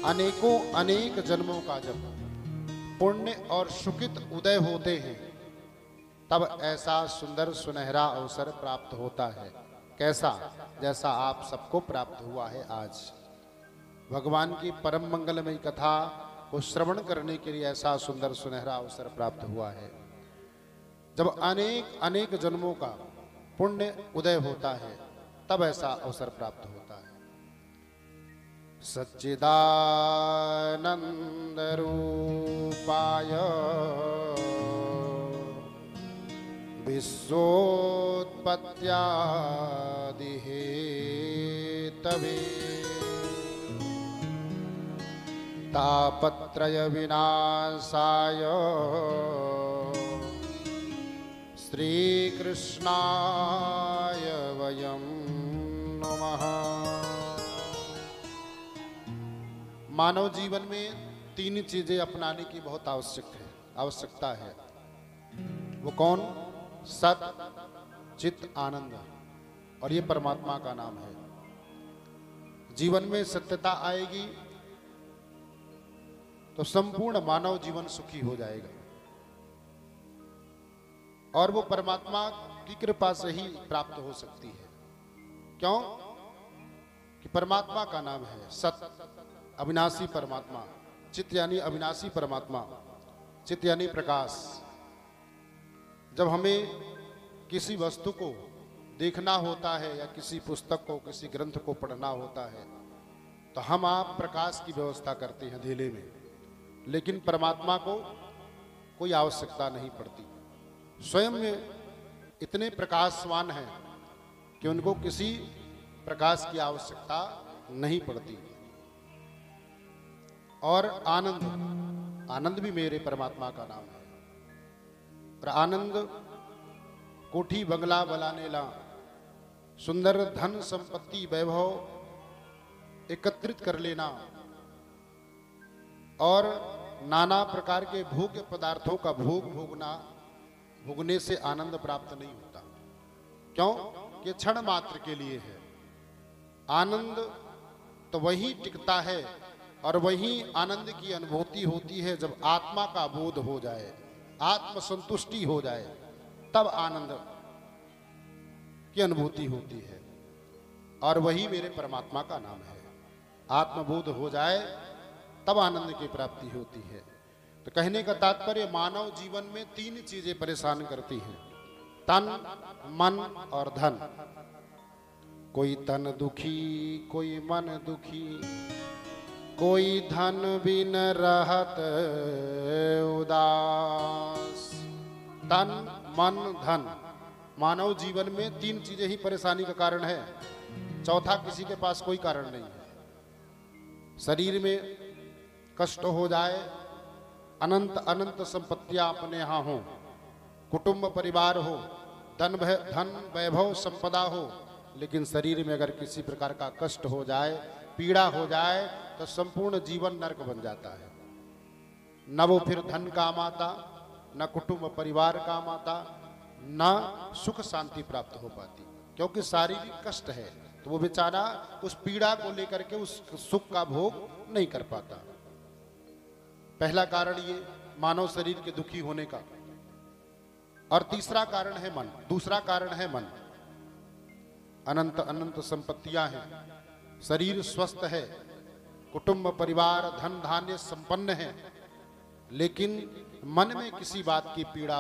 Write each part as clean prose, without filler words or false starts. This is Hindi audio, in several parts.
अनेकों अनेक जन्मों का जब पुण्य और सुकृत उदय होते हैं, तब ऐसा सुंदर सुनहरा अवसर प्राप्त होता है। कैसा? जैसा आप सबको प्राप्त हुआ है आज। भगवान की परम मंगलमयी कथा को श्रवण करने के लिए ऐसा सुंदर सुनहरा अवसर प्राप्त हुआ है। जब अनेक अनेक जन्मों का पुण्य उदय होता है, तब ऐसा अवसर प्राप्त होता है। सच्चिदानंद रूपाय विश्वोत्पत्त्यादि हेतवे तापत्रय विनाशाय श्रीकृष्णाय वयं नमः। मानव जीवन में तीन चीजें अपनाने की बहुत आवश्यकता है। वो कौन? सत, चित, आनंद। और ये परमात्मा का नाम है। जीवन में सत्यता आएगी तो संपूर्ण मानव जीवन सुखी हो जाएगा। और वो परमात्मा की कृपा से ही प्राप्त हो सकती है। क्यों? कि परमात्मा का नाम है सत, अविनाशी परमात्मा। चित यानी अविनाशी परमात्मा, चित यानी प्रकाश। जब हमें किसी वस्तु को देखना होता है या किसी पुस्तक को, किसी ग्रंथ को पढ़ना होता है, तो हम आप प्रकाश की व्यवस्था करते हैं अंधेरे में। लेकिन परमात्मा को कोई आवश्यकता नहीं पड़ती। स्वयं में इतने प्रकाशवान हैं कि उनको किसी प्रकाश की आवश्यकता नहीं पड़ती। और आनंद, आनंद भी मेरे परमात्मा का नाम है। और आनंद कोठी बंगला बलाने ला, सुंदर धन संपत्ति वैभव एकत्रित कर लेना और नाना प्रकार के भोग्य पदार्थों का भोगने से आनंद प्राप्त नहीं होता। क्यों? कि क्षण मात्र के लिए है। आनंद तो वही टिकता है और वही आनंद की अनुभूति होती है जब आत्मा का बोध हो जाए, आत्म संतुष्टि हो जाए, तब आनंद की अनुभूति होती है। और वही मेरे परमात्मा का नाम है। आत्मबोध हो जाए तब आनंद की प्राप्ति होती है। तो कहने का तात्पर्य, मानव जीवन में तीन चीजें परेशान करती हैं: तन, मन और धन। कोई तन दुखी, कोई मन दुखी, कोई धन बिन रहत उदास। तन, मन, धन, मानव जीवन में तीन चीजें ही परेशानी का कारण है। चौथा किसी के पास कोई कारण नहीं है। शरीर में कष्ट हो जाए, अनंत अनंत संपत्तियां अपने यहां हो, कुटुंब परिवार हो, धन वैभव संपदा हो, लेकिन शरीर में अगर किसी प्रकार का कष्ट हो जाए, पीड़ा हो जाए, तो संपूर्ण जीवन नरक बन जाता है। न वो फिर धन काम आता, न कुटुंब परिवार काम आता, न सुख शांति प्राप्त हो पाती। क्योंकि शारीरिक कष्ट है तो वो बेचारा उस पीड़ा को लेकर के उस सुख का भोग नहीं कर पाता। पहला कारण ये मानव शरीर के दुखी होने का। और तीसरा कारण है मन, दूसरा कारण है मन। अनंत अनंत संपत्तियां हैं, शरीर स्वस्थ है, कुटुंब परिवार धन धान्य संपन्न है, लेकिन मन में किसी बात की पीड़ा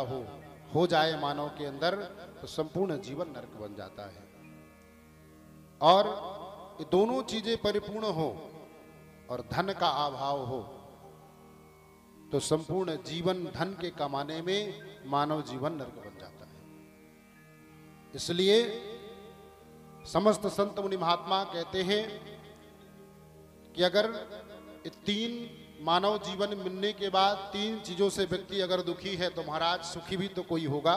हो जाए मानव के अंदर, तो संपूर्ण जीवन नरक बन जाता है। और ये दोनों चीजें परिपूर्ण हो और धन का अभाव हो, तो संपूर्ण जीवन धन के कमाने में मानव जीवन नरक बन जाता है। इसलिए समस्त संत मुनि महात्मा कहते हैं कि अगर तीन मानव जीवन मिलने के बाद तीन चीजों से व्यक्ति अगर दुखी है, तो महाराज सुखी भी तो कोई होगा।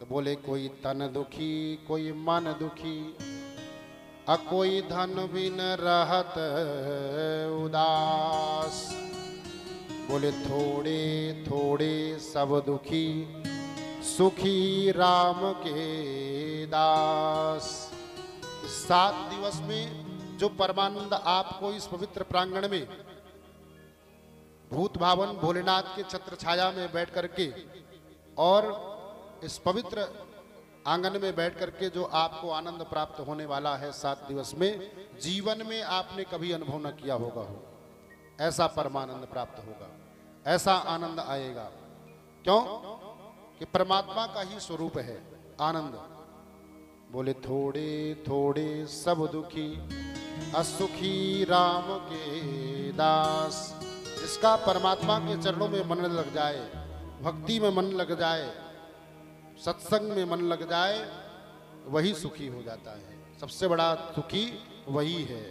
तो बोले, कोई तन दुखी, कोई मन दुखी, कोई धन बिन रहत उदास। बोले, थोड़े थोड़े सब दुखी, सुखी राम के दास। 7 दिवस में जो परमानंद आपको इस पवित्र प्रांगण में भूत भावन भोलेनाथ के छत्र छाया में बैठ करके और इस पवित्र आंगन में बैठ करके जो आपको आनंद प्राप्त होने वाला है 7 दिवस में, जीवन में आपने कभी अनुभव न किया होगा ऐसा परमानंद प्राप्त होगा, ऐसा आनंद आएगा। क्यों कि परमात्मा का ही स्वरूप है आनंद। बोले थोड़े थोड़े सब दुखी असुखी राम के दास। जिसका परमात्मा के चरणों में मन लग जाए, भक्ति में मन लग जाए, सत्संग में मन लग जाए, वही सुखी हो जाता है। सबसे बड़ा सुखी वही है।